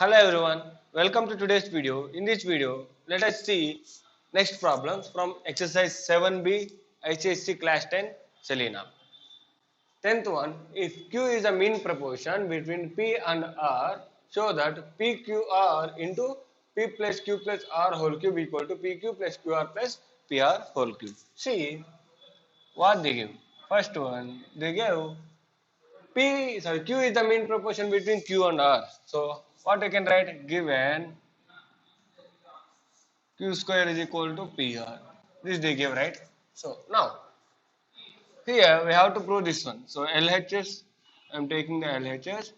Hello everyone, welcome to today's video. In this video, let us see next problems from exercise 7b HSC class 10 Selena. 10th one, if Q is a mean proportion between P and R, show that PQR into P plus Q plus R whole cube equal to PQ plus QR plus PR whole cube. See what they give. First one, they gave Q is the mean proportion between Q and R. So what we can write, given Q square is equal to PR. This they give, right? So now here we have to prove this one. So LHS, I'm taking the LHS,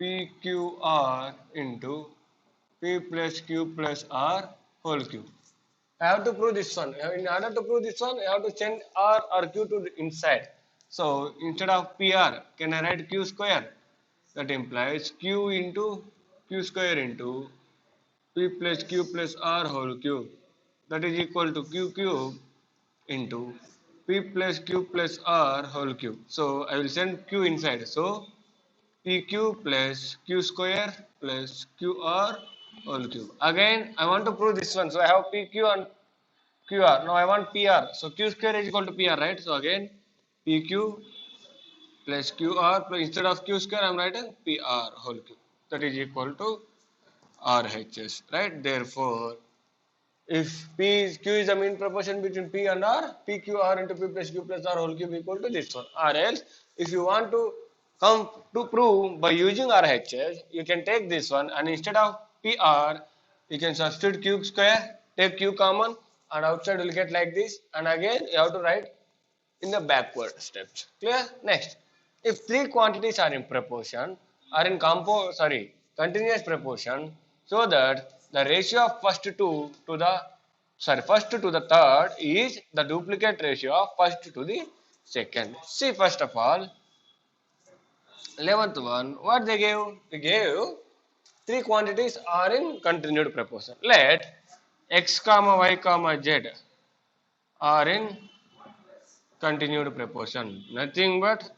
PQR into P plus Q plus R whole cube. I have to prove this one. In order to prove this one, I have to change R or Q to the inside. So instead of PR, can I write Q square? That implies Q into Q square into P plus Q plus R whole cube. That is equal to Q cube into P plus Q plus R whole cube. So I will send Q inside. So PQ plus Q square plus QR whole cube. Again, I want to prove this one. So I have PQ and QR. Now I want PR. So Q square is equal to PR, right? So again, PQ plus QR plus instead of Q square, I am writing PR whole cube. That is equal to RHS, right? Therefore, if Q is the mean proportion between P and R, PQR into P plus Q plus R whole cube equal to this one. Or else, if you want to come to prove by using RHS, you can take this one and instead of PR, you can substitute Q square, take Q common, and outside will get like this. And again, you have to write in the backward steps. Clear? Next, if three quantities are in proportion, are in continuous proportion, so that the ratio of first to the third is the duplicate ratio of first to the second. See, first of all, 11th one, what they gave? They gave three quantities are in continued proportion. Let x comma y comma z are in continued proportion. Nothing but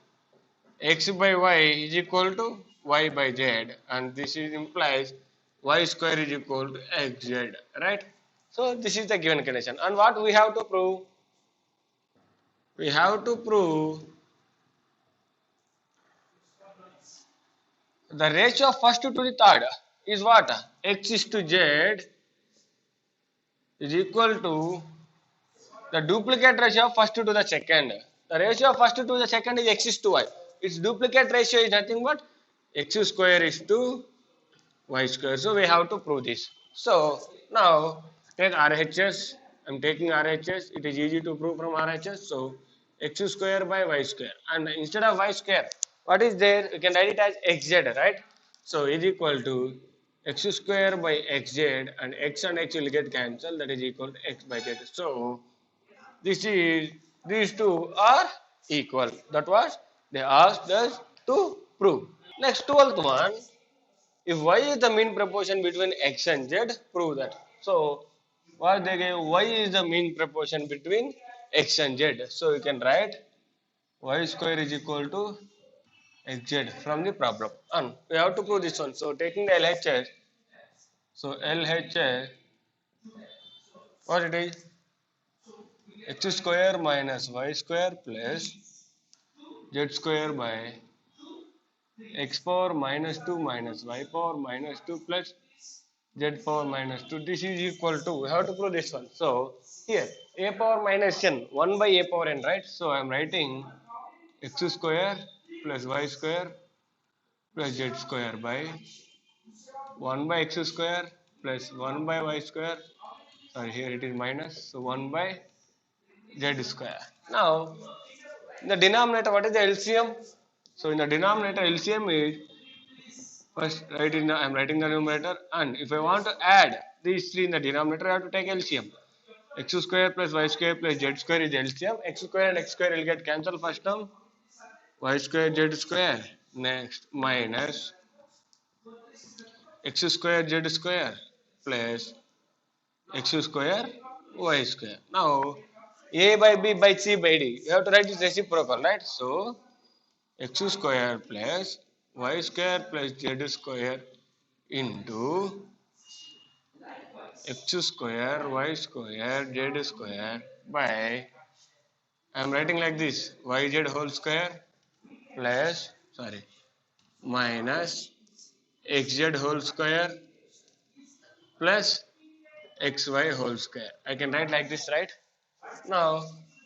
x by y is equal to y by z, and this is implies y square is equal to xz, right? So this is the given condition, and what we have to prove? We have to prove the ratio of first to the third is what? X is to z is equal to the duplicate ratio of first to the second. The ratio of first to the second is x is to y. Its duplicate ratio is nothing but x square is to y square. So we have to prove this. So now take RHS. I'm taking RHS. It is easy to prove from RHS. So x square by y square. And instead of y square, what is there? You can write it as xz, right? So is equal to x square by xz, and x will get cancelled. That is equal to x by z. So these two are equal. That was they asked us to prove. Next 12th one, if y is the mean proportion between x and z, prove that. So what they gave, y is the mean proportion between x and z. So you can write y square is equal to xz from the problem. And we have to prove this one. So taking the LHS, so LHS, what it is? X square minus y square plus z square by x power minus 2 minus y power minus 2 plus z power minus 2. This is equal to, we have to prove this one. So here a power minus n, 1 by a power n, right? So I am writing x square plus y square plus z square by 1 by x square plus 1 by y square. Sorry, here it is minus. So 1 by z square. Now in the denominator, what is the LCM? So in the denominator, LCM is first I am writing the numerator, and if I want to add these three in the denominator, I have to take LCM. X square plus y square plus z square is LCM. X square and x square will get cancelled first term. Y square z square. Next minus x square z square plus x square y square. Now a by b by c by d. You have to write this reciprocal, right? So x square plus y square plus z square into x square y square z square by, I am writing like this, yz whole square plus, sorry, minus xz whole square plus xy whole square. I can write like this, right? Now,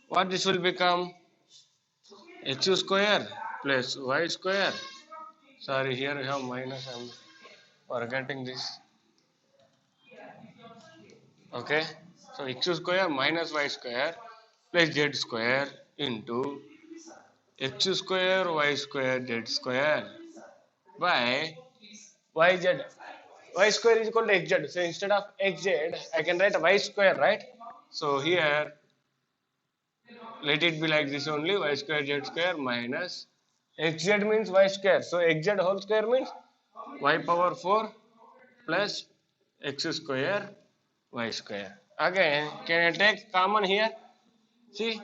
what this will become? X square plus y square. Sorry, here we have minus. I'm forgetting this. Okay. So x square minus y square plus z square into x square y square z square by yz. Y square is equal to xz. So instead of xz, I can write y square, right? So here, let it be like this only, y square z square minus xz means y square. So xz whole square means y power 4 plus x square y square. Again, can I take common here? See,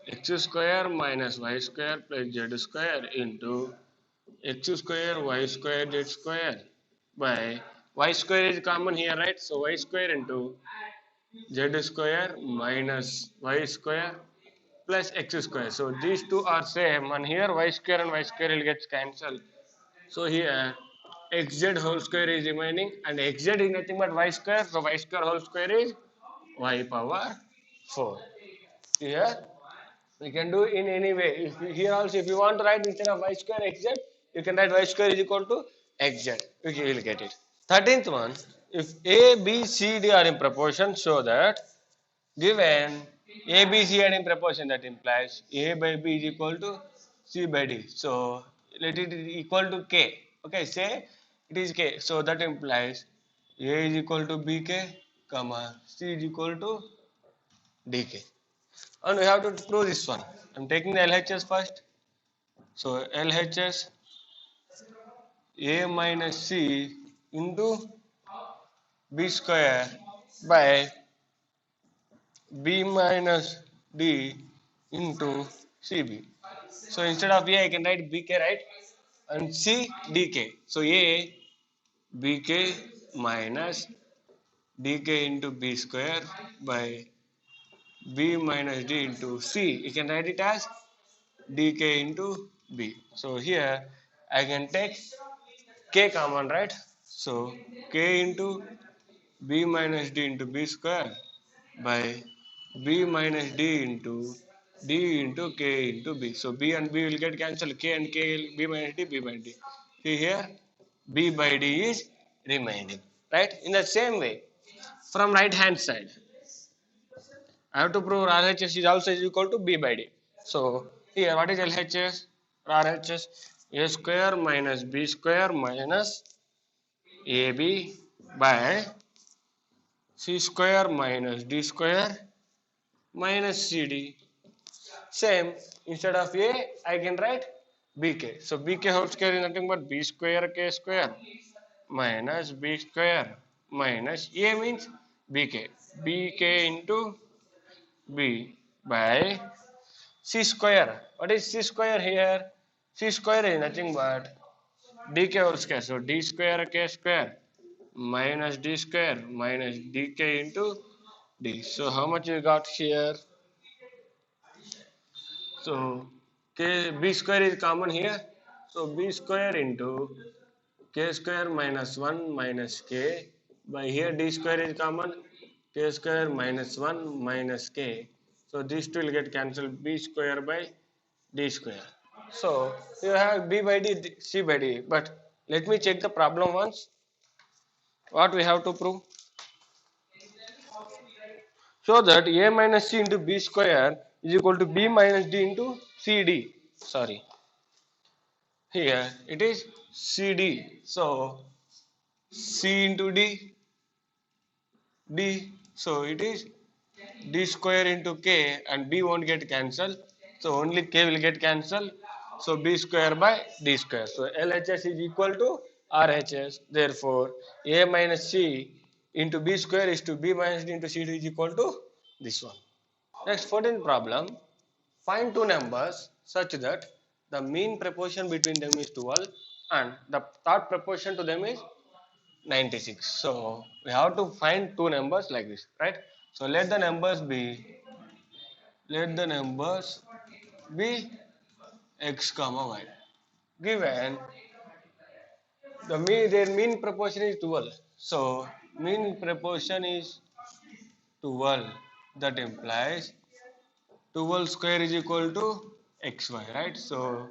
x square minus y square plus z square into x square y square z square by y square is common here, right? So y square into z square minus y square plus x square. So these two are same, and here y square and y square will get cancelled. So here xz whole square is remaining, and xz is nothing but y square. So y square whole square is y power 4. Here we can do in any way. Here also, if you want to write instead of y square xz, you can write y square is equal to xz. You will get it. 13th one, if a, b, c, d are in proportion, show that given a, b, c are in proportion, that implies a by b is equal to c by d. So let it equal to k. Okay, say it is k. So that implies a is equal to bk, comma c is equal to dk. And we have to prove this one. I'm taking the LHS first. So LHS a minus c into b square by b minus d into cb. So instead of a, I can write bk, right? And c dk. So a bk minus dk into b square by b minus d into c. You can write it as dk into b. So here I can take k common, right? So k into b minus d into b square by b minus d into k into b. So b and b will get cancelled. K and k will b minus d, b minus d. See here, b by d is remaining, right? In the same way, from right hand side, I have to prove RHS is also equal to b by d. So here, what is LHS? RHS a square minus b square minus ab by c square minus d square minus cd. Same, instead of a, I can write bk. So bk whole square is nothing but b square k square minus b square minus a means bk. bk into b by c square. What is c square here? C square is nothing but dk whole square. So d square k square minus d square minus dk into d. So how much you got here? So k, b square is common here. So b square into k square minus 1 minus k by here d square is common, k square minus 1 minus k. So these two will get cancelled, b square by d square. So you have b by d, c by d. But let me check the problem once. What we have to prove? So that a minus c into b square is equal to b minus d into cd. Sorry. Here it is cd. So c into d. So it is d square into k, and b won't get cancelled. So only k will get cancelled. So b square by d square. So LHS is equal to RHS. Therefore, a minus c into b square is to b minus d into cd is equal to this one. Next, 14th problem. Find two numbers such that the mean proportion between them is 12 and the third proportion to them is 96. So we have to find two numbers like this, right? So let the numbers be x comma y. Given their mean proportion is 12. So mean proportion is 12. That implies 12 square is equal to xy, right? So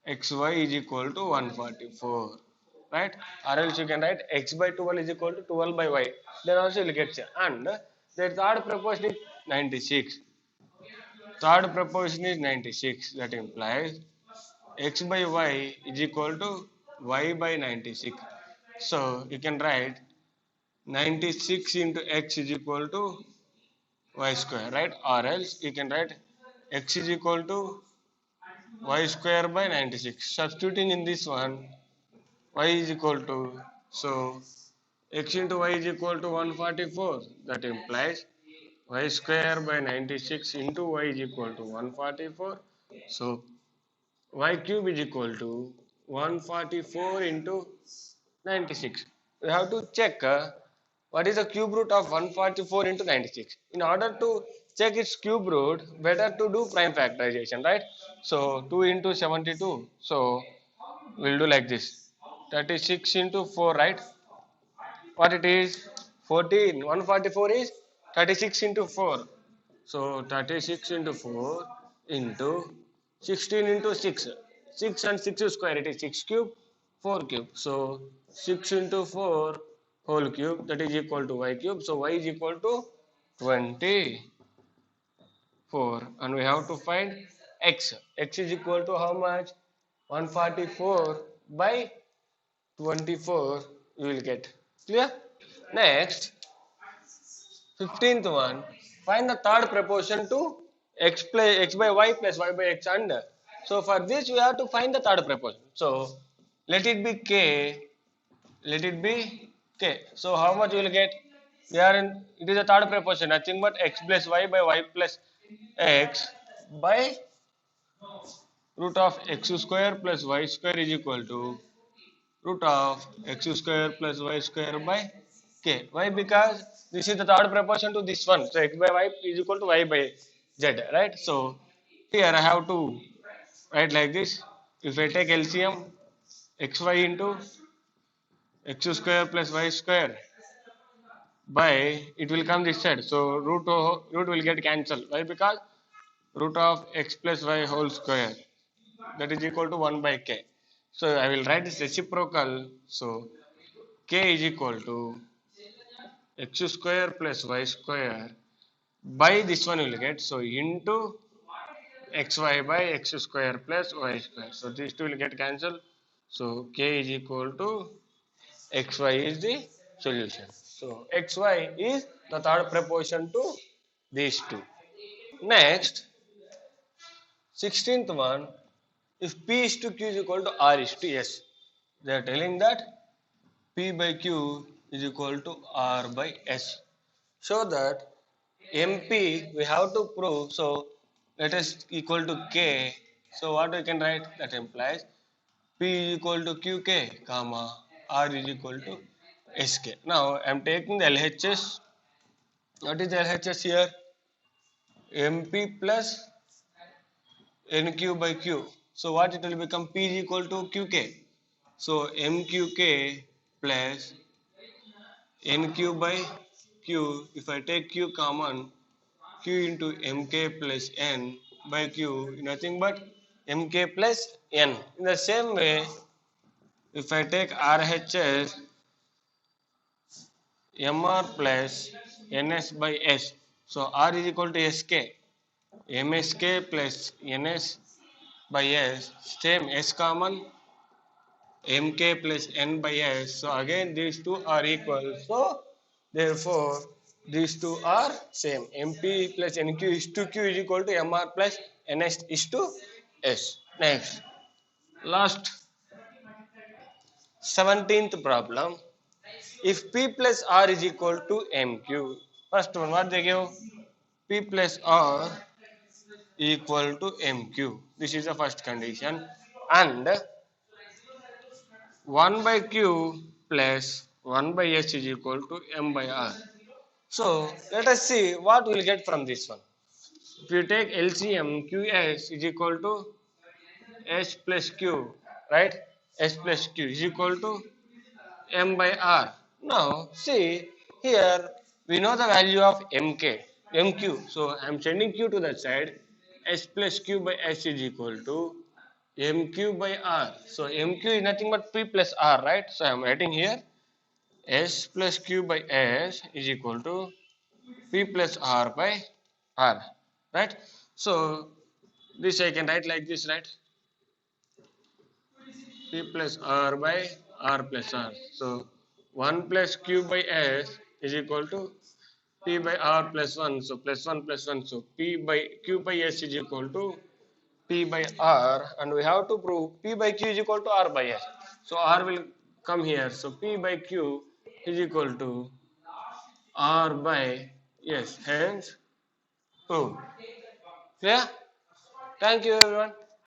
xy is equal to 144, right? Or else you can write x by 12 is equal to 12 by y. Then also you will get c. And the third proportion is 96. Third proportion is 96. That implies x by y is equal to y by 96. So you can write 96 into x is equal to y square, right? Or else you can write x is equal to y square by 96. Substituting in this one, y is equal to, so x into y is equal to 144. That implies y square by 96 into y is equal to 144. So y cube is equal to 144 into 96. We have to check what is the cube root of 144 into 96. In order to check its cube root, better to do prime factorization, right? So 2 into 72. So we'll do like this. 36 into 4, right? What it is? 14. 144 is 36 into 4. So 36 into 4 into 16 into 6. 6 and 6 square, it is 6 cube, 4 cube. So 6 into 4 whole cube, that is equal to y cube. So y is equal to 24. And we have to find x. X is equal to how much? 144 by 24 you will get. Clear? Next, 15th one, find the third proportion to x by y plus y by x under. So for this we have to find the third proportion. So let it be k, let it be k. So how much you will get? It is a third proportion, nothing but x plus y by y plus x by root of x square plus y square is equal to root of x square plus y square by k. Why? Because this is the third proportion to this one. So x by y is equal to y by z, right? So here I have to write like this. If I take LCM, xy into x square plus y square by, it will come this side. So root will get cancelled. Why? Because root of x plus y whole square, that is equal to 1 by k. So I will write this reciprocal. So k is equal to x square plus y square by this one you will get. So into xy by x square plus y square. So these two will get cancelled. So k is equal to xy is the solution. So xy is the third proportion to these two. Next, 16th one, if p is to q is equal to r is to s. They are telling that p by q is equal to r by s. So that MP we have to prove. So let us equal to k. So what we can write? That implies p is equal to qk, comma r is equal to sk. Now I am taking the LHS. What is the LHS here? MP plus nq by q. So what it will become? P is equal to qk. So mqk plus nq by q. If I take q common, q into mk plus n by q, nothing but mk plus n. In the same way, if I take RHS, mr plus ns by s. So r is equal to sk, msk plus ns by s. Same, s common, mk plus n by s. So again these two are equal. So therefore these two are same. mp plus nq is to q is equal to mr plus ns is to s. Next, last 17th problem. If p plus r is equal to mq, first one what they give? P plus r equal to mq. This is the first condition. And 1 by q plus 1 by S is equal to M by R. So let us see what we will get from this one. If you take LCM, QS is equal to S plus Q, right? S plus Q is equal to M by R. Now see here we know the value of MQ. So I am sending Q to that side. S plus Q by S is equal to MQ by R. So MQ is nothing but P plus R, right? So I am writing here S plus Q by S is equal to P plus R by R, right? So this I can write like this, right? P plus R by R plus R. So 1 plus Q by S is equal to P by R plus 1. So plus 1 plus 1. So P by Q by S is equal to P by R, and we have to prove P by Q is equal to R by S. So R will come here. So P by Q is equal to R by S. Hence proved. Clear? Thank you everyone.